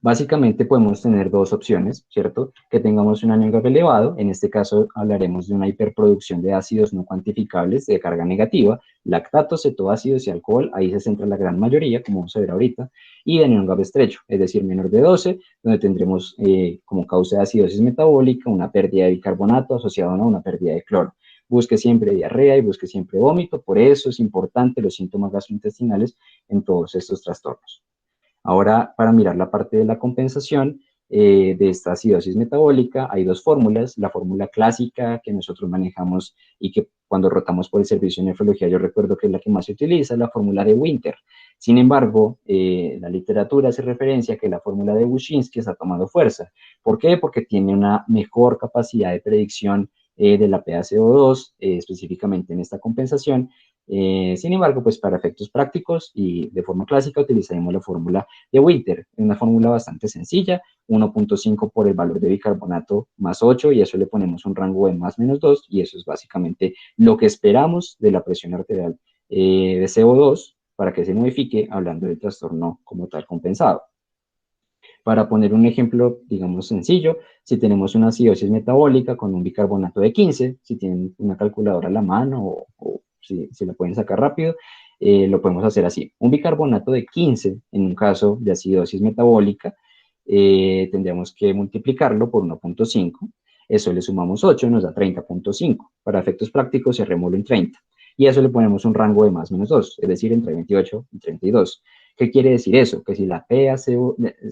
Básicamente podemos tener dos opciones, ¿cierto? Que tengamos un anion gap elevado, en este caso hablaremos de una hiperproducción de ácidos no cuantificables de carga negativa, lactatos, cetoácidos y alcohol, ahí se centra la gran mayoría, como vamos a ver ahorita, y de anion gap estrecho, es decir, menor de 12, donde tendremos como causa de acidosis metabólica una pérdida de bicarbonato asociada a una pérdida de cloro. Busque siempre diarrea y busque siempre vómito, por eso es importante los síntomas gastrointestinales en todos estos trastornos. Ahora, para mirar la parte de la compensación de esta acidosis metabólica, hay dos fórmulas. La fórmula clásica que nosotros manejamos y que cuando rotamos por el servicio de nefrología yo recuerdo que es la que más se utiliza, la fórmula de Winter. Sin embargo, la literatura hace referencia a que la fórmula de Bushinsky está tomando fuerza. ¿Por qué? Porque tiene una mejor capacidad de predicción de la PaCO2, específicamente en esta compensación. Sin embargo, pues para efectos prácticos y de forma clásica utilizaremos la fórmula de Winter, una fórmula bastante sencilla, 1.5 por el valor de bicarbonato más 8 y eso le ponemos un rango de más menos 2 y eso es básicamente lo que esperamos de la presión arterial de CO2 para que se modifique hablando del trastorno como tal compensado. Para poner un ejemplo, digamos, sencillo, si tenemos una acidosis metabólica con un bicarbonato de 15, si tienen una calculadora a la mano o si la pueden sacar rápido, lo podemos hacer así. Un bicarbonato de 15, en un caso de acidosis metabólica, tendríamos que multiplicarlo por 1.5. Eso le sumamos 8, nos da 30.5. Para efectos prácticos, cerrémoslo en 30. Y a eso le ponemos un rango de más menos 2, es decir, entre 28 y 32. ¿Qué quiere decir eso? Que si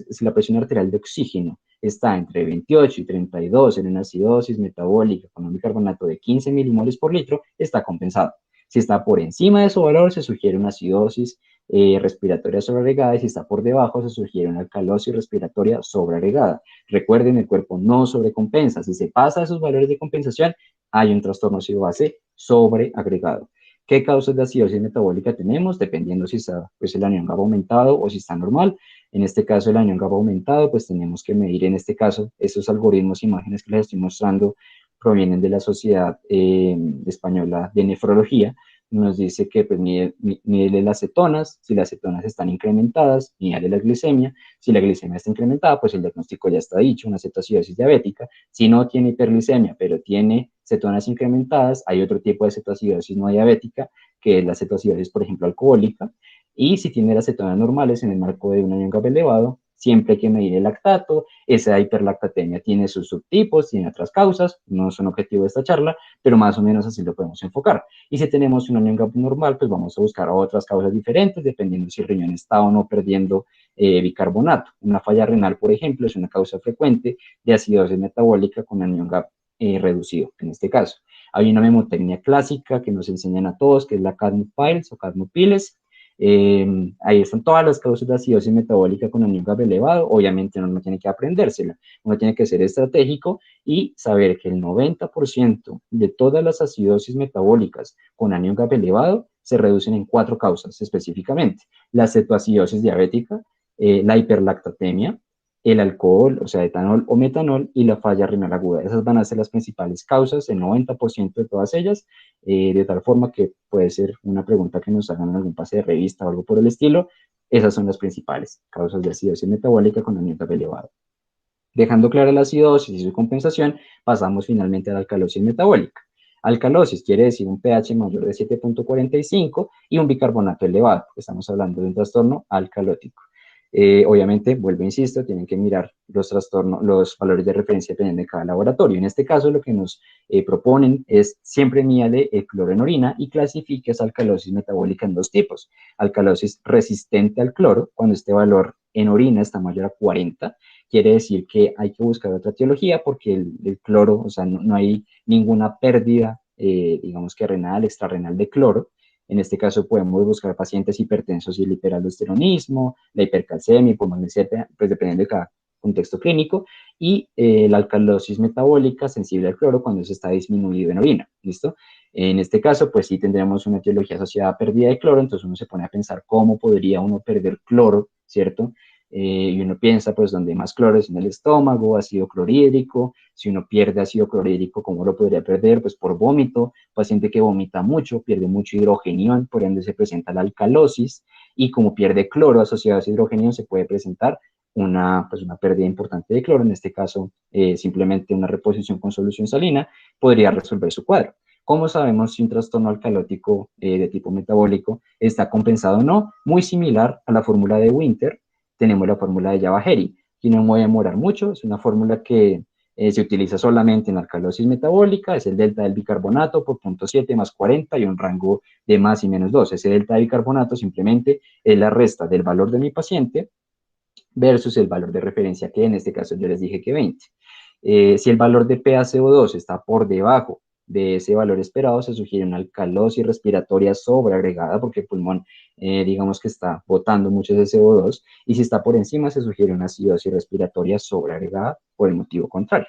si la presión arterial de oxígeno está entre 28 y 32 en una acidosis metabólica con un bicarbonato de 15 milimoles por litro, está compensado. Si está por encima de su valor, se sugiere una acidosis respiratoria sobreagregada y si está por debajo, se sugiere una alcalosis respiratoria sobreagregada. Recuerden, el cuerpo no sobrecompensa. Si se pasa esos valores de compensación, hay un trastorno ácido-base sobreagregado. ¿Qué causas de acidosis metabólica tenemos? Dependiendo si está pues, el anion GABA aumentado o si está normal. En este caso, el anion GABA aumentado, pues tenemos que medir en este caso estos algoritmos, imágenes que les estoy mostrando, provienen de la Sociedad Española de Nefrología, nos dice que pues mide las cetonas, si las cetonas están incrementadas, mide la glicemia, si la glicemia está incrementada, pues el diagnóstico ya está dicho, una cetoacidosis diabética. Si no tiene hiperglicemia, pero tiene cetonas incrementadas, hay otro tipo de cetoacidosis no diabética, que es la cetoacidosis, por ejemplo, alcohólica, y si tiene las cetonas normales en el marco de un ion GAP elevado, siempre hay que medir el lactato. Esa hiperlactatemia tiene sus subtipos, tiene otras causas, no son objetivo de esta charla, pero más o menos así lo podemos enfocar. Y si tenemos un onion GAP normal, pues vamos a buscar otras causas diferentes, dependiendo si el riñón está o no perdiendo bicarbonato. Una falla renal, por ejemplo, es una causa frecuente de acidosis metabólica con onion GAP reducido, en este caso. Hay una memotecnia clásica que nos enseñan a todos, que es la Cadmo-Piles o Cadmo-Piles. Ahí están todas las causas de acidosis metabólica con onion GAP elevado. Obviamente uno no tiene que aprendérsela, uno tiene que ser estratégico y saber que el 90% de todas las acidosis metabólicas con anion GAP elevado se reducen en 4 causas específicamente: la cetoacidosis diabética, la hiperlactatemia, el alcohol, o sea, etanol o metanol, y la falla renal aguda. Esas van a ser las principales causas, el 90% de todas ellas, de tal forma que puede ser una pregunta que nos hagan en algún pase de revista o algo por el estilo. Esas son las principales causas de acidosis metabólica con anion GAP elevado. Dejando clara la acidosis y su compensación, pasamos finalmente a la alcalosis metabólica. Alcalosis quiere decir un pH mayor de 7.45 y un bicarbonato elevado. Estamos hablando de un trastorno alcalótico. Obviamente, vuelvo, insisto, tienen que mirar los valores de referencia dependiendo de cada laboratorio. En este caso, lo que nos proponen es siempre mídale el cloro en orina y clasifique esa alcalosis metabólica en 2 tipos. Alcalosis resistente al cloro, cuando este valor en orina está mayor a 40, quiere decir que hay que buscar otra etiología porque el cloro, o sea, no hay ninguna pérdida, digamos que renal, extrarrenal de cloro. En este caso podemos buscar pacientes hipertensos y el hiperaldosteronismo, la hipercalcemia, hipomagnesemia, pues dependiendo de cada contexto clínico, y la alcalosis metabólica sensible al cloro cuando eso está disminuido en orina, ¿listo? En este caso, pues sí tendríamos una etiología asociada a pérdida de cloro, entonces uno se pone a pensar cómo podría uno perder cloro, ¿cierto? Y uno piensa, pues, donde hay más cloro es en el estómago, ácido clorhídrico. Si uno pierde ácido clorhídrico, ¿cómo lo podría perder? Pues por vómito. Paciente que vomita mucho, pierde mucho hidrogenión, por ende se presenta la alcalosis, y como pierde cloro asociado a ese hidrogenión, se puede presentar pues una pérdida importante de cloro. En este caso, simplemente una reposición con solución salina podría resolver su cuadro. ¿Cómo sabemos si un trastorno alcalótico de tipo metabólico está compensado o no? Muy similar a la fórmula de Winter, tenemos la fórmula de Java-Heri, que no me voy a demorar mucho, es una fórmula que se utiliza solamente en alcalosis metabólica, es el delta del bicarbonato por 0.7 más 40 y un rango de más y menos 2. Ese delta de bicarbonato simplemente es la resta del valor de mi paciente versus el valor de referencia, que en este caso yo les dije que 20. Si el valor de PaCO2 está por debajo de ese valor esperado, se sugiere una alcalosis respiratoria sobreagregada porque el pulmón, digamos que está botando mucho ese CO2, y si está por encima, se sugiere una acidosis respiratoria sobreagregada por el motivo contrario.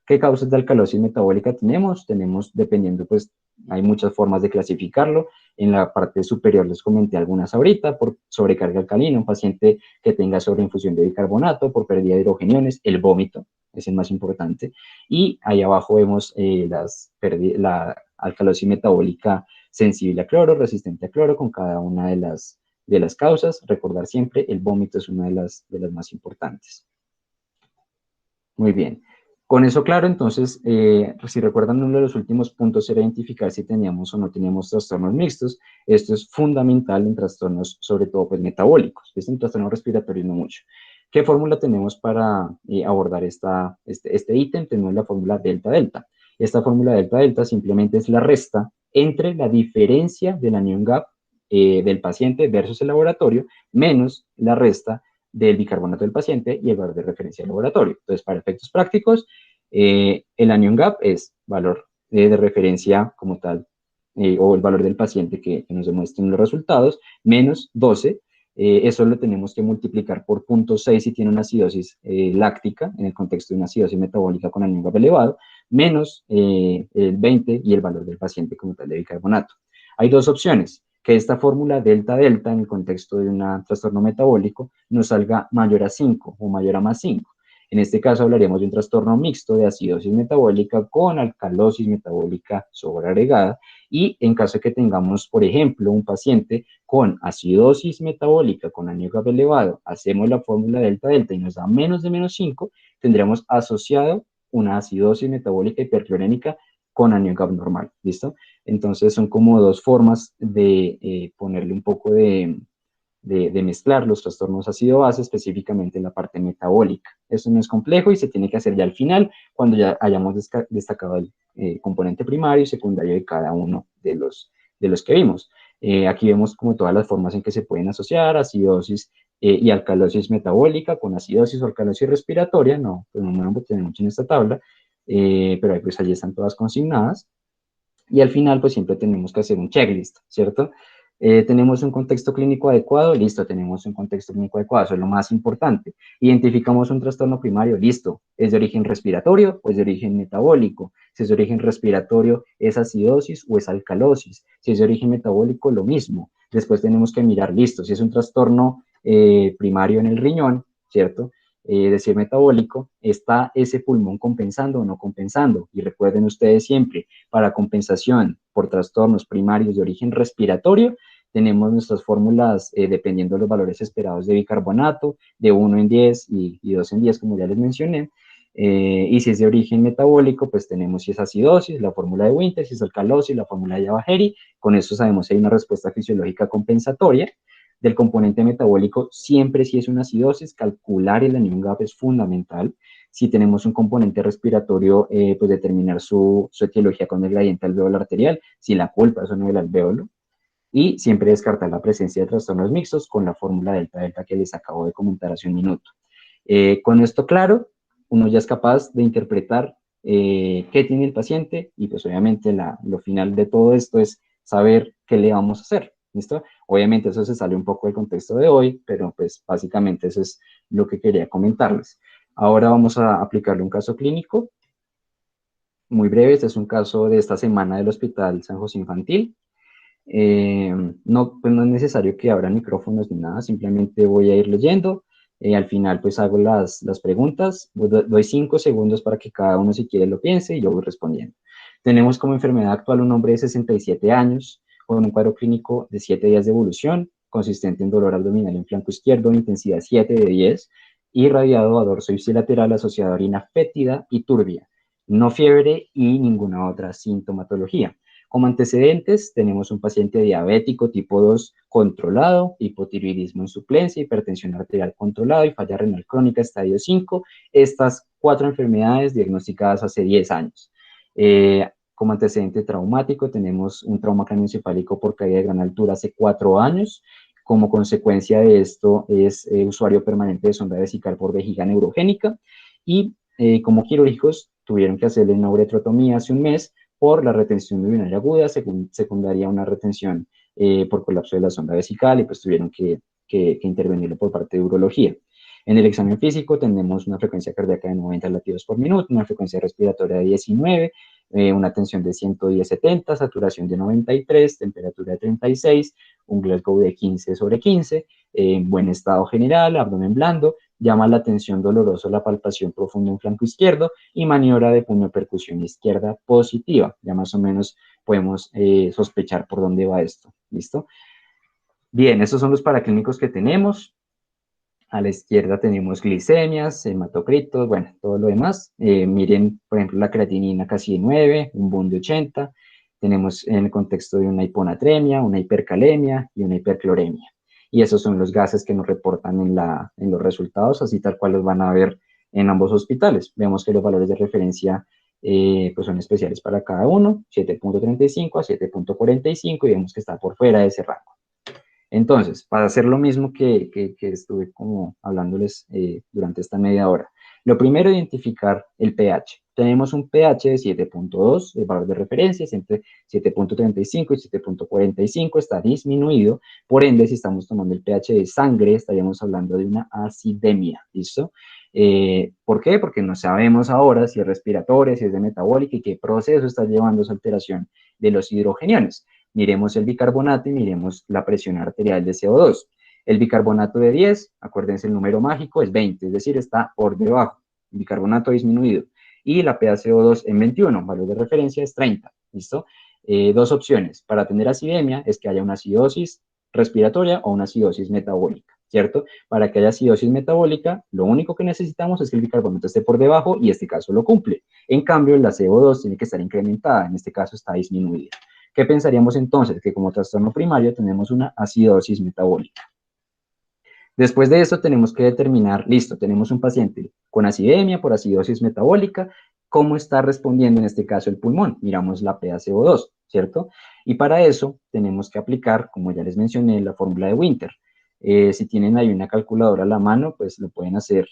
¿Qué causas de alcalosis metabólica tenemos? Tenemos, dependiendo, pues hay muchas formas de clasificarlo. En la parte superior les comenté algunas ahorita: por sobrecarga alcalina, un paciente que tenga sobreinfusión de bicarbonato, por pérdida de hidrogeniones, el vómito es el más importante. Y ahí abajo vemos la alcalosis metabólica sensible a cloro, resistente a cloro, con cada una de las causas. Recordar siempre, el vómito es una de las más importantes. Muy bien. Con eso claro, entonces, si recuerdan, uno de los últimos puntos era identificar si teníamos o no teníamos trastornos mixtos. Esto es fundamental en trastornos, sobre todo, pues, metabólicos. En trastornos respiratorios no mucho. ¿Qué fórmula tenemos para abordar este ítem? Tenemos la fórmula delta-delta. Esta fórmula delta-delta simplemente es la resta entre la diferencia del anion GAP del paciente versus el laboratorio, menos la resta del bicarbonato del paciente y el valor de referencia del laboratorio. Entonces, para efectos prácticos, el anion GAP es valor de referencia como tal, o el valor del paciente que nos demuestren los resultados, menos 12. Eso lo tenemos que multiplicar por 0.6 si tiene una acidosis láctica, en el contexto de una acidosis metabólica con anion GAP elevado, menos el 20 y el valor del paciente como tal de bicarbonato. Hay 2 opciones: que esta fórmula delta-delta en el contexto de un trastorno metabólico nos salga mayor a 5 o mayor a más 5. En este caso hablaríamos de un trastorno mixto de acidosis metabólica con alcalosis metabólica sobreagregada, y en caso de que tengamos, por ejemplo, un paciente con acidosis metabólica con aNOVA elevado, hacemos la fórmula delta-delta y nos da menos de -5, tendremos asociado una acidosis metabólica hiperclorémica con aNOVA abnormal, ¿listo? Entonces son como dos formas de ponerle un poco de mezclar los trastornos ácido-base específicamente en la parte metabólica. Eso no es complejo y se tiene que hacer ya al final, cuando ya hayamos destacado el componente primario y secundario de cada uno de los que vimos. Aquí vemos como todas las formas en que se pueden asociar acidosis y alcalosis metabólica con acidosis o alcalosis respiratoria, no, pues no me voy a tener mucho en esta tabla, pero pues allí están todas consignadas. Y al final, pues siempre tenemos que hacer un checklist, ¿cierto? Tenemos un contexto clínico adecuado, listo, tenemos un contexto clínico adecuado, eso es lo más importante. Identificamos un trastorno primario, listo, ¿es de origen respiratorio o es de origen metabólico? Si es de origen respiratorio, ¿es acidosis o es alcalosis? Si es de origen metabólico, lo mismo. Después tenemos que mirar, listo, si es un trastorno primario en el riñón, ¿cierto? Decir metabólico, ¿está ese pulmón compensando o no compensando? Y recuerden ustedes siempre, para compensación por trastornos primarios de origen respiratorio, tenemos nuestras fórmulas dependiendo de los valores esperados de bicarbonato, de 1 en 10 y 2 en 10, como ya les mencioné. Y si es de origen metabólico, pues tenemos si es acidosis, la fórmula de Winter, si es alcalosis, la fórmula de Jabajeri. Con eso sabemos si hay una respuesta fisiológica compensatoria. Del componente metabólico, siempre si es una acidosis, calcular el anión GAP es fundamental. Si tenemos un componente respiratorio, pues determinar su etiología con el gradiente alveolar arterial, si la culpa es o no el alvéolo, y siempre descartar la presencia de trastornos mixtos con la fórmula delta-delta que les acabo de comentar hace un minuto. Con esto claro, uno ya es capaz de interpretar qué tiene el paciente y pues obviamente lo final de todo esto es saber qué le vamos a hacer, ¿listo? Obviamente eso se sale un poco del contexto de hoy, pero pues básicamente eso es lo que quería comentarles. Ahora vamos a aplicarle un caso clínico muy breve. Este es un caso de esta semana del Hospital San José Infantil. No, pues no es necesario que abran micrófonos ni nada, simplemente voy a ir leyendo. Al final pues hago las preguntas, doy 5 segundos para que cada uno si quiere lo piense y yo voy respondiendo. Tenemos como enfermedad actual un hombre de 67 años con un cuadro clínico de 7 días de evolución, consistente en dolor abdominal en flanco izquierdo, intensidad 7 de 10, irradiado a dorso ipsilateral asociado a orina fétida y turbia, no fiebre y ninguna otra sintomatología. Como antecedentes, tenemos un paciente diabético tipo 2 controlado, hipotiroidismo en suplencia, hipertensión arterial controlada y falla renal crónica estadio 5. Estas 4 enfermedades diagnosticadas hace 10 años. Como antecedente traumático, tenemos un trauma craneoencefálico por caída de gran altura hace 4 años. Como consecuencia de esto, es usuario permanente de sonda vesical por vejiga neurogénica. Y como quirúrgicos, tuvieron que hacerle una uretrotomía hace un mes por la retención urinaria aguda, secundaria a una retención por colapso de la sonda vesical, y pues tuvieron que intervenirlo por parte de urología. En el examen físico tenemos una frecuencia cardíaca de 90 latidos por minuto, una frecuencia respiratoria de 19, una tensión de 110/70, saturación de 93, temperatura de 36, un Glasgow de 15/15, buen estado general, abdomen blando, llama la atención doloroso la palpación profunda en flanco izquierdo y maniobra de puño percusión izquierda positiva. Ya más o menos podemos sospechar por dónde va esto. ¿Listo? Bien, esos son los paraclínicos que tenemos. A la izquierda tenemos glicemias, hematocritos, bueno, todo lo demás. Miren, por ejemplo, la creatinina casi de 9, un boom de 80. Tenemos en el contexto de una hiponatremia, una hipercalemia y una hipercloremia. Y esos son los gases que nos reportan en los resultados, así tal cual los van a ver en ambos hospitales. Vemos que los valores de referencia pues son especiales para cada uno, 7.35 a 7.45, y vemos que está por fuera de ese rango. Entonces, para hacer lo mismo que estuve como hablándoles durante esta media hora, lo primero, identificar el pH. Tenemos un pH de 7.2, el valor de referencia es entre 7.35 y 7.45, está disminuido, por ende, si estamos tomando el pH de sangre, estaríamos hablando de una acidemia, ¿listo? ¿Por qué? Porque no sabemos ahora si es respiratoria, si es de metabólica y qué proceso está llevando esa alteración de los hidrogeniones. Miremos el bicarbonato y miremos la presión arterial de CO2. El bicarbonato de 10, acuérdense el número mágico, es 20, es decir, está por debajo, bicarbonato disminuido, y la PaCO2 en 21, valor de referencia es 30, ¿listo? Dos opciones para tener acidemia es que haya una acidosis respiratoria o una acidosis metabólica, ¿cierto? Para que haya acidosis metabólica, lo único que necesitamos es que el bicarbonato esté por debajo y este caso lo cumple. En cambio, la CO2 tiene que estar incrementada, en este caso está disminuida. ¿Qué pensaríamos entonces? Que como trastorno primario tenemos una acidosis metabólica. Después de eso tenemos que determinar, listo, tenemos un paciente con acidemia por acidosis metabólica, ¿cómo está respondiendo en este caso el pulmón? Miramos la PaCO2, ¿cierto? Y para eso tenemos que aplicar, como ya les mencioné, la fórmula de Winter. Si tienen ahí una calculadora a la mano, pues lo pueden hacer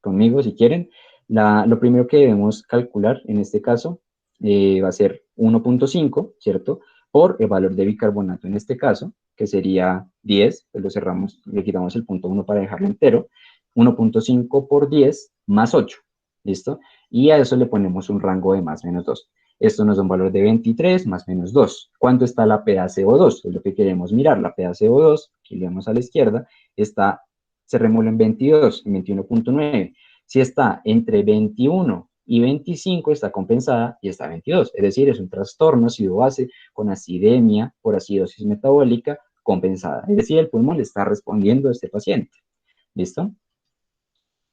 conmigo si quieren. Lo primero que debemos calcular en este caso va a ser 1.5, ¿cierto? Por el valor de bicarbonato en este caso, que sería 10, pues lo cerramos, le quitamos el punto 1 para dejarlo entero, 1.5 por 10 más 8, ¿listo? Y a eso le ponemos un rango de más menos 2. Esto nos da un valor de 23 más menos 2. ¿Cuánto está la PaCO2? Es lo que queremos mirar. La PaCO2, aquí le damos a la izquierda, se remula en 22, en 21.9. Si está entre 21 y 25 está compensada y está 22. Es decir, es un trastorno ácido-base con acidemia por acidosis metabólica compensada. Es decir, el pulmón le está respondiendo a este paciente. ¿Listo?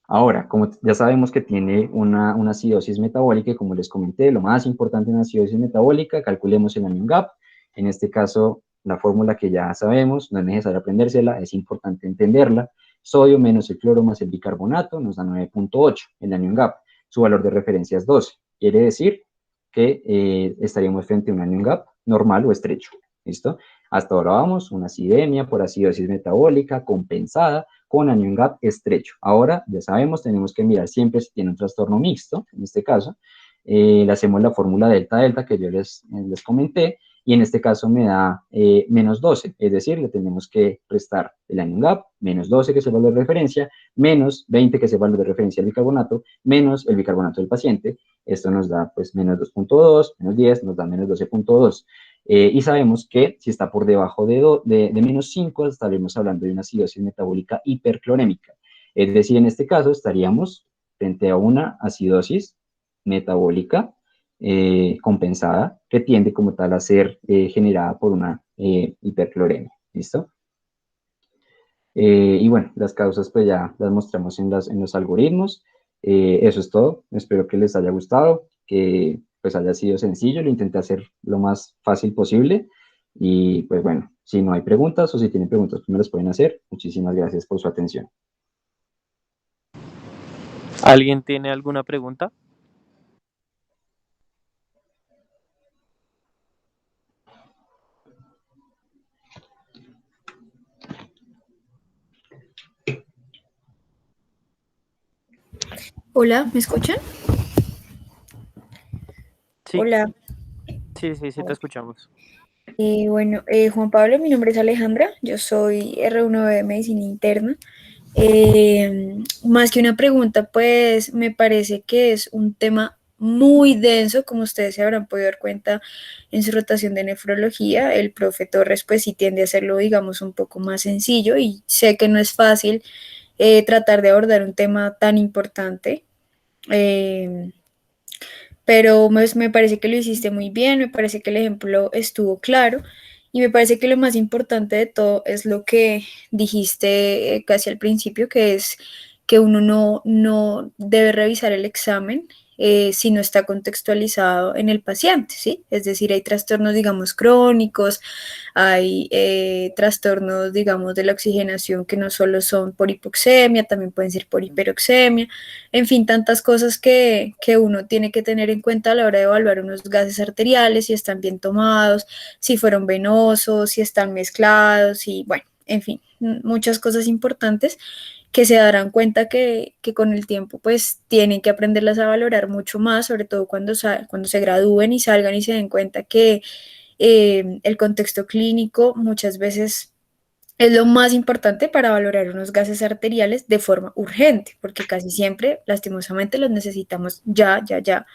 Ahora, como ya sabemos que tiene una acidosis metabólica, y como les comenté, lo más importante en la acidosis metabólica, calculemos el anion gap. En este caso, la fórmula que ya sabemos, no es necesario aprendérsela, es importante entenderla. Sodio menos el cloro más el bicarbonato nos da 9.8 el anion gap. Su valor de referencia es 12. Quiere decir que estaríamos frente a un anion gap normal o estrecho. ¿Listo? Hasta ahora vamos, una acidemia por acidosis metabólica compensada con anion gap estrecho. Ahora, ya sabemos, tenemos que mirar siempre si tiene un trastorno mixto, en este caso. Le hacemos la fórmula delta-delta que yo les comenté, y en este caso me da menos 12, es decir, le tenemos que prestar el anion gap, menos 12 que es el valor de referencia, menos 20 que es el valor de referencia del bicarbonato, menos el bicarbonato del paciente. Esto nos da pues menos 2.2, menos 10, nos da menos 12.2. Y sabemos que si está por debajo de menos 5, estaremos hablando de una acidosis metabólica hiperclorémica. Es decir, en este caso estaríamos frente a una acidosis metabólica compensada que tiende como tal a ser generada por una hipercloremia. ¿Listo? Y bueno, las causas pues ya las mostramos en los algoritmos. Eso es todo. Espero que les haya gustado, que pues haya sido sencillo. Lo intenté hacer lo más fácil posible. Y pues bueno, si no hay preguntas o si tienen preguntas, pues me las pueden hacer. Muchísimas gracias por su atención. ¿Alguien tiene alguna pregunta? Hola, ¿me escuchan? Sí, Hola. sí, te escuchamos. Juan Pablo, mi nombre es Alejandra, yo soy R1 de Medicina Interna. Más que una pregunta, pues me parece que es un tema muy denso, como ustedes se habrán podido dar cuenta en su rotación de nefrología. El profe Torres pues sí tiende a hacerlo, digamos, un poco más sencillo y sé que no es fácil tratar de abordar un tema tan importante. Eh, pero me parece que lo hiciste muy bien, me parece que el ejemplo estuvo claro y me parece que lo más importante de todo es lo que dijiste casi al principio, que es que uno no debe revisar el examen si no está contextualizado en el paciente, ¿sí? Es decir, hay trastornos, digamos, crónicos, hay trastornos, digamos, de la oxigenación que no solo son por hipoxemia, también pueden ser por hiperoxemia, en fin, tantas cosas que uno tiene que tener en cuenta a la hora de evaluar unos gases arteriales, si están bien tomados, si fueron venosos, si están mezclados, y bueno, en fin, muchas cosas importantes que se darán cuenta que con el tiempo pues tienen que aprenderlas a valorar mucho más, sobre todo cuando se gradúen y salgan y se den cuenta que el contexto clínico muchas veces es lo más importante para valorar unos gases arteriales de forma urgente, porque casi siempre, lastimosamente, los necesitamos ya, ya, ya.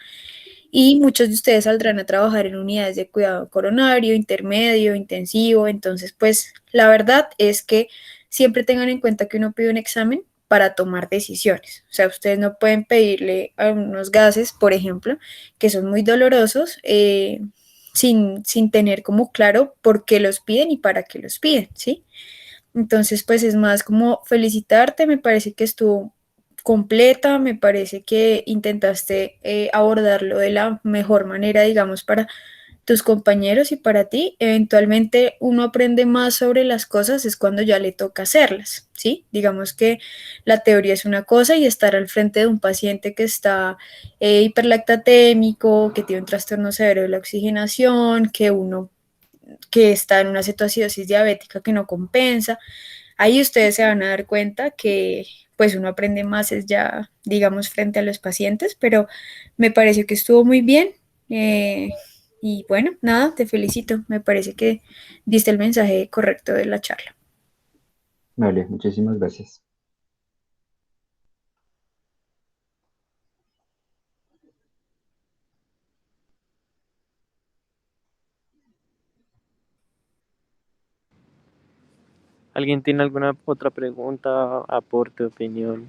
Y muchos de ustedes saldrán a trabajar en unidades de cuidado coronario, intermedio, intensivo. Entonces, pues la verdad es que siempre tengan en cuenta que uno pide un examen para tomar decisiones. O sea, ustedes no pueden pedirle a unos gases, por ejemplo, que son muy dolorosos, sin tener como claro por qué los piden y para qué los piden, ¿sí? Entonces, pues es más como felicitarte, me parece que estuvo completa, me parece que intentaste abordarlo de la mejor manera, digamos, para tus compañeros y para ti. Eventualmente uno aprende más sobre las cosas es cuando ya le toca hacerlas, ¿sí? Digamos que la teoría es una cosa y estar al frente de un paciente que está hiperlactatémico, que tiene un trastorno severo de la oxigenación, que está en una cetoacidosis diabética que no compensa. Ahí ustedes se van a dar cuenta que pues uno aprende más es ya, digamos, frente a los pacientes, pero me pareció que estuvo muy bien. Y bueno, nada, te felicito. Me parece que diste el mensaje correcto de la charla. Vale, muchísimas gracias. ¿Alguien tiene alguna otra pregunta, aporte, opinión?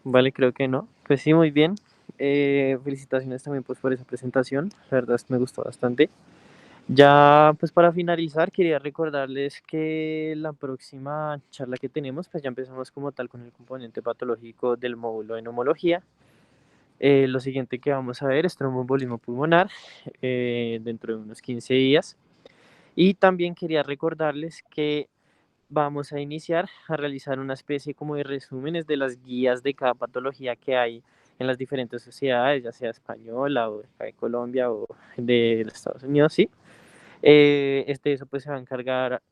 Vale, creo que no. Pues sí, muy bien. Felicitaciones también pues por esa presentación. La verdad es que me gustó bastante. Ya pues para finalizar quería recordarles que la próxima charla que tenemos pues ya empezamos como tal con el componente patológico del módulo de neumología. Lo siguiente que vamos a ver es tromboembolismo pulmonar dentro de unos 15 días. Y también quería recordarles que vamos a iniciar a realizar una especie como de resúmenes de las guías de cada patología que hay en las diferentes sociedades, ya sea española o de acá de Colombia o de los Estados Unidos, sí. Eso pues se va a encargar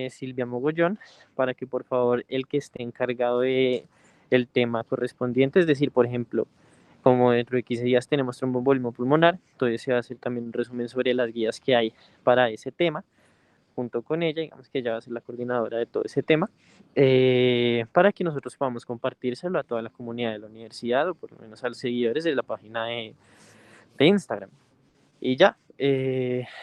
Silvia Mogollón para que por favor el que esté encargado de el tema correspondiente, es decir, por ejemplo, como dentro de 15 días tenemos tromboembolismo pulmonar, entonces se va a hacer también un resumen sobre las guías que hay para ese tema junto con ella, digamos que ella va a ser la coordinadora de todo ese tema, para que nosotros podamos compartírselo a toda la comunidad de la universidad o por lo menos a los seguidores de la página de Instagram. Y ya,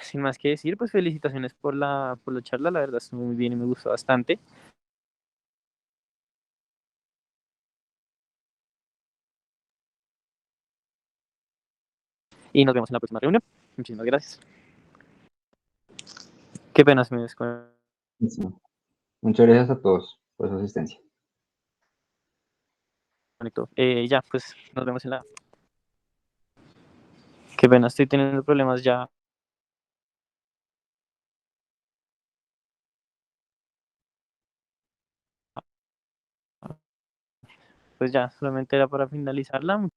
sin más que decir, pues felicitaciones por la charla, la verdad estuvo muy bien y me gustó bastante. Y nos vemos en la próxima reunión. Muchísimas gracias. Qué pena se me desconectó. Listo. Muchas gracias a todos por su asistencia. Ya, pues nos vemos en la... Qué pena, estoy teniendo problemas ya. Pues ya, solamente era para finalizarla.